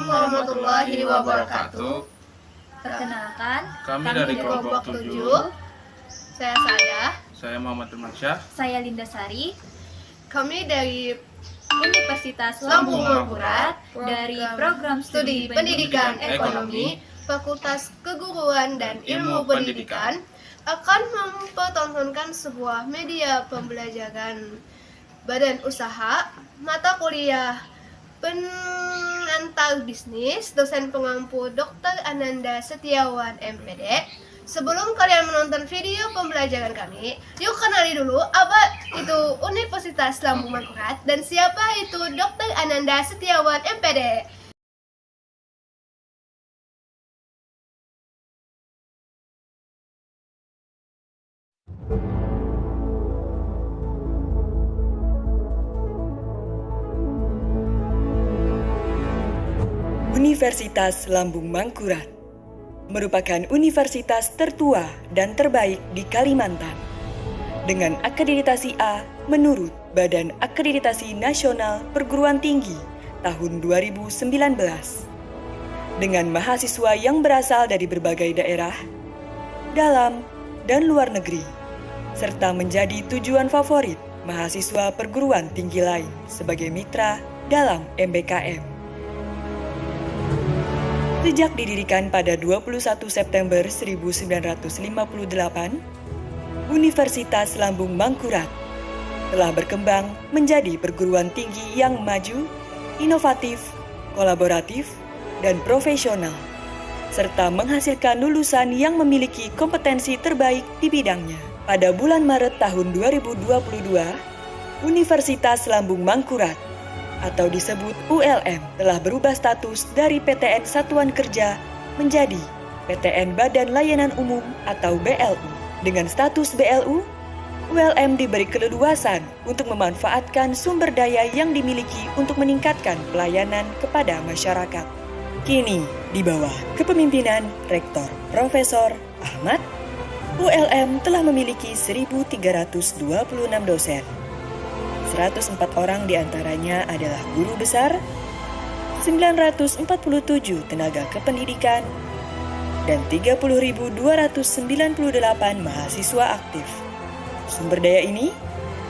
warahmatullahi wabarakatuh. Perkenalkan, Kami dari kelompok 7. Saya Muhammad Irmansyah. Saya Linda Sari. Kami dari Universitas Lambung Mangkurat dari program studi pendidikan ekonomi, Fakultas Keguruan dan Ilmu Pendidikan akan mempertontonkan sebuah media pembelajaran badan usaha, mata kuliah pengantar bisnis, dosen pengampu Dr. Ananda Setiawan MPD. Sebelum kalian menonton video pembelajaran kami, yuk kenali dulu apa itu Universitas Lambung Mangkurat dan siapa itu Dr. Ananda Setiawan MPD. Universitas Lambung Mangkurat merupakan universitas tertua dan terbaik di Kalimantan dengan akreditasi A menurut Badan Akreditasi Nasional Perguruan Tinggi tahun 2019 dengan mahasiswa yang berasal dari berbagai daerah, dalam dan luar negeri, serta menjadi tujuan favorit mahasiswa perguruan tinggi lain sebagai mitra dalam MBKM. Sejak didirikan pada 21 September 1958, Universitas Lambung Mangkurat telah berkembang menjadi perguruan tinggi yang maju, inovatif, kolaboratif, dan profesional, serta menghasilkan lulusan yang memiliki kompetensi terbaik di bidangnya. Pada bulan Maret tahun 2022, Universitas Lambung Mangkurat atau disebut ULM telah berubah status dari PTN Satuan Kerja menjadi PTN Badan Layanan Umum atau BLU. Dengan status BLU, ULM diberi keleluasan untuk memanfaatkan sumber daya yang dimiliki untuk meningkatkan pelayanan kepada masyarakat. Kini, di bawah kepemimpinan Rektor Profesor Ahmad, ULM telah memiliki 1.326 dosen. 104 orang diantaranya adalah guru besar, 947 tenaga kependidikan, dan 30.298 mahasiswa aktif. Sumber daya ini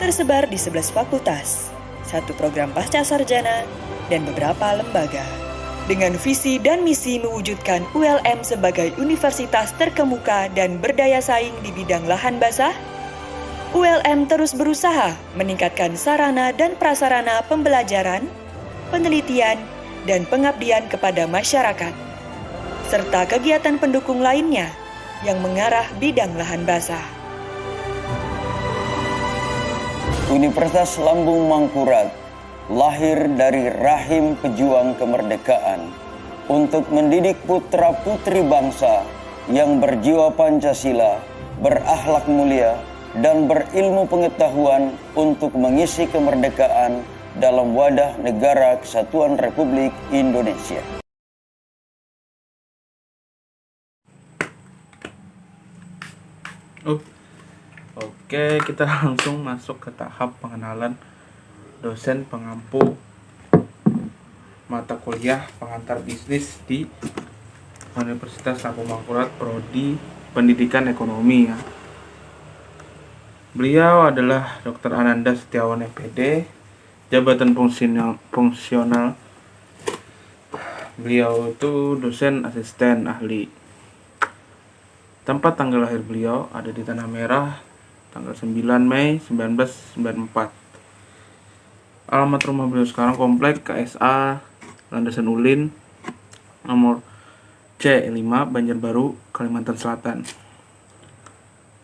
tersebar di 11 fakultas, 1 program pasca sarjana, dan beberapa lembaga. Dengan visi dan misi mewujudkan ULM sebagai universitas terkemuka dan berdaya saing di bidang lahan basah, ULM terus berusaha meningkatkan sarana dan prasarana pembelajaran, penelitian, dan pengabdian kepada masyarakat, serta kegiatan pendukung lainnya yang mengarah bidang lahan basah. Universitas Lambung Mangkurat lahir dari rahim pejuang kemerdekaan untuk mendidik putra-putri bangsa yang berjiwa Pancasila, berakhlak mulia, dan berilmu pengetahuan untuk mengisi kemerdekaan dalam wadah negara kesatuan Republik Indonesia. Oke, kita langsung masuk ke tahap pengenalan dosen pengampu mata kuliah pengantar bisnis di Universitas Lambung Mangkurat Prodi Pendidikan Ekonomi ya. Beliau adalah Dr. Ananda Setiawan MPD, jabatan fungsional. Beliau itu dosen asisten ahli. Tempat tanggal lahir beliau ada di Tanah Merah, tanggal 9 Mei 1994. Alamat rumah beliau sekarang Komplek KSA Landasan Ulin, nomor C5, Banjarbaru, Kalimantan Selatan.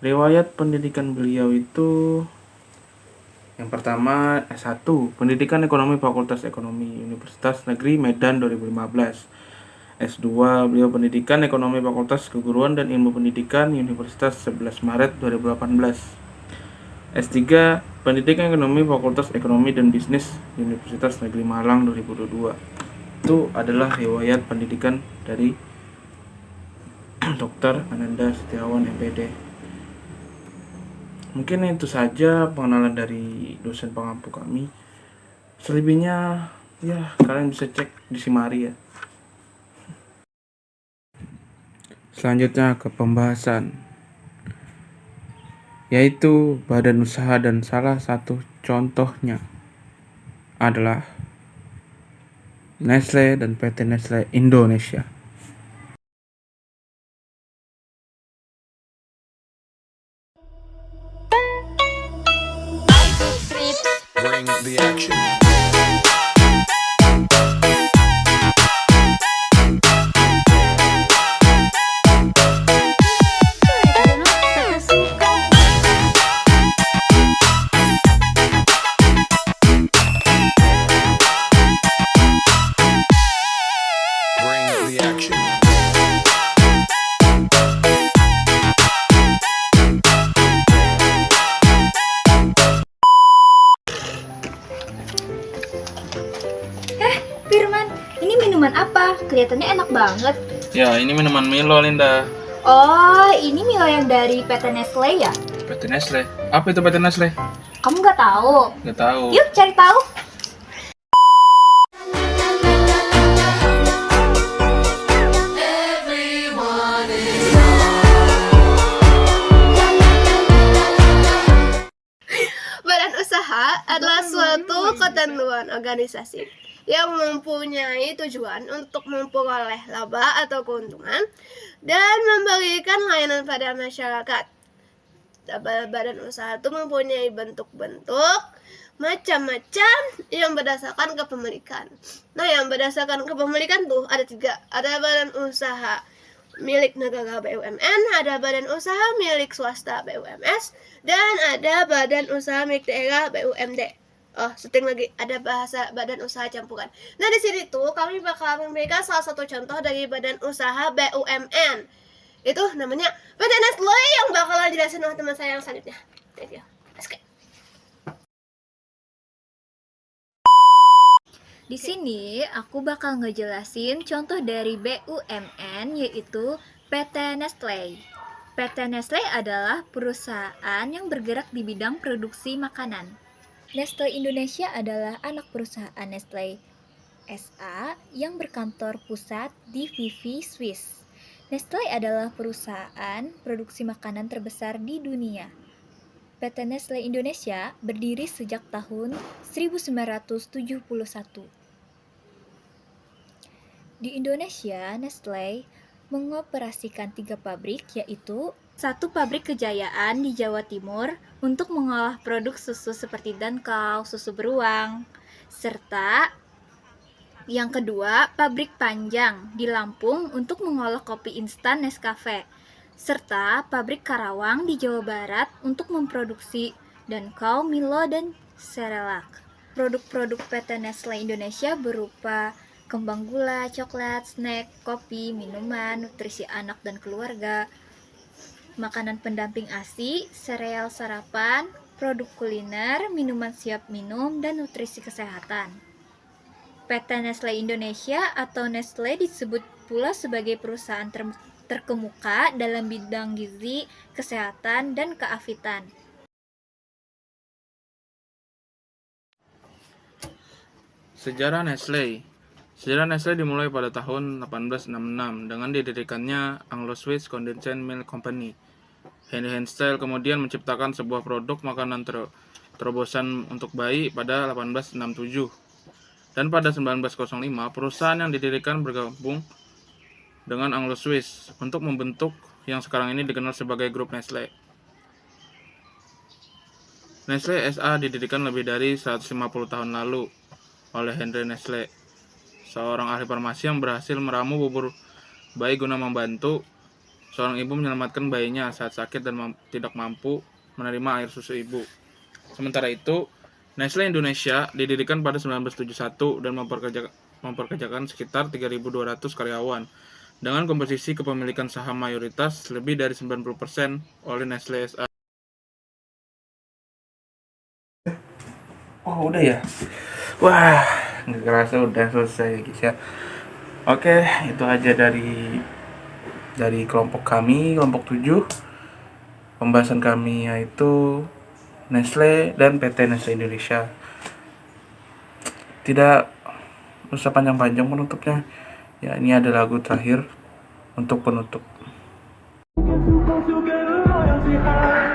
Riwayat pendidikan beliau itu yang pertama S1, Pendidikan Ekonomi Fakultas Ekonomi Universitas Negeri Medan 2015. S2, beliau Pendidikan Ekonomi Fakultas Keguruan dan Ilmu Pendidikan Universitas 11 Maret 2018. S3, Pendidikan Ekonomi Fakultas Ekonomi dan Bisnis Universitas Negeri Malang 2022. Itu adalah riwayat pendidikan dari Dr. Ananda Setiawan MPD. Mungkin itu saja pengenalan dari dosen pengampu kami. Selebihnya ya kalian bisa cek di Simari ya. Selanjutnya ke pembahasan, yaitu badan usaha, dan salah satu contohnya adalah Nestle dan PT Nestle Indonesia. Bring the action. Bring the action. Firman, ini minuman apa? Kelihatannya enak banget. Ya, ini minuman Milo, Linda. Oh, ini Milo yang dari PT Nestle ya? PT Nestle. Apa itu PT Nestle? Kamu nggak tahu? Nggak tahu. Yuk cari tahu. Badan usaha adalah suatu ketentuan organisasi yang mempunyai tujuan untuk memperoleh laba atau keuntungan dan membagikan layanan pada masyarakat. Badan usaha itu mempunyai bentuk-bentuk macam-macam yang berdasarkan kepemilikan. Nah, yang berdasarkan kepemilikan tuh ada 3. Ada badan usaha milik negara BUMN, ada badan usaha milik swasta BUMS, dan ada badan usaha milik daerah BUMD. Oh, setting lagi, ada bahasa badan usaha campuran. Nah, di sini tuh kami bakal memberikan salah satu contoh dari badan usaha BUMN. Itu namanya PT Nestle yang bakalan jelasin oleh teman saya yang selanjutnya. Thank you. Let's go. Di sini aku bakal ngejelasin contoh dari BUMN, yaitu PT Nestle. PT Nestle adalah perusahaan yang bergerak di bidang produksi makanan. Nestle Indonesia adalah anak perusahaan Nestle SA yang berkantor pusat di Vevey, Swiss. Nestle adalah perusahaan produksi makanan terbesar di dunia. PT Nestle Indonesia berdiri sejak tahun 1971. Di Indonesia, Nestle mengoperasikan 3 pabrik, yaitu 1 pabrik Kejayaan di Jawa Timur untuk mengolah produk susu seperti Dankau, susu beruang, serta yang kedua, pabrik Panjang di Lampung untuk mengolah kopi instan Nescafe, serta pabrik Karawang di Jawa Barat untuk memproduksi Dankau, Milo, dan Cerelac. Produk-produk PT Nestle Indonesia berupa kembang gula, coklat, snack, kopi, minuman, nutrisi anak dan keluarga, makanan pendamping ASI, sereal sarapan, produk kuliner, minuman siap minum, dan nutrisi kesehatan. PT Nestle Indonesia atau Nestle disebut pula sebagai perusahaan terkemuka dalam bidang gizi, kesehatan, dan keafitan. Sejarah Nestle. Sejarah Nestle dimulai pada tahun 1866 dengan didirikannya Anglo-Swiss Condensed Milk Company. Henry Henstel kemudian menciptakan sebuah produk makanan terobosan untuk bayi pada 1867. Dan pada 1905, perusahaan yang didirikan bergabung dengan Anglo-Swiss untuk membentuk yang sekarang ini dikenal sebagai grup Nestle. Nestle SA didirikan lebih dari 150 tahun lalu oleh Henry Nestle, seorang ahli farmasi yang berhasil meramu bubur bayi guna membantu seorang ibu menyelamatkan bayinya saat sakit dan tidak mampu menerima air susu ibu. Sementara itu, Nestle Indonesia didirikan pada 1971 dan memperkerjakan sekitar 3.200 karyawan dengan komposisi kepemilikan saham mayoritas lebih dari 90% oleh Nestle SA. Oh, udah ya? Wah, nggak kerasa udah selesai guys ya. Oke, itu aja dari kelompok kami, kelompok 7. Pembahasan kami yaitu Nestle dan PT Nestle Indonesia. Tidak usah panjang-panjang penutupnya. Ya, ini ada lagu terakhir untuk penutup. Bye.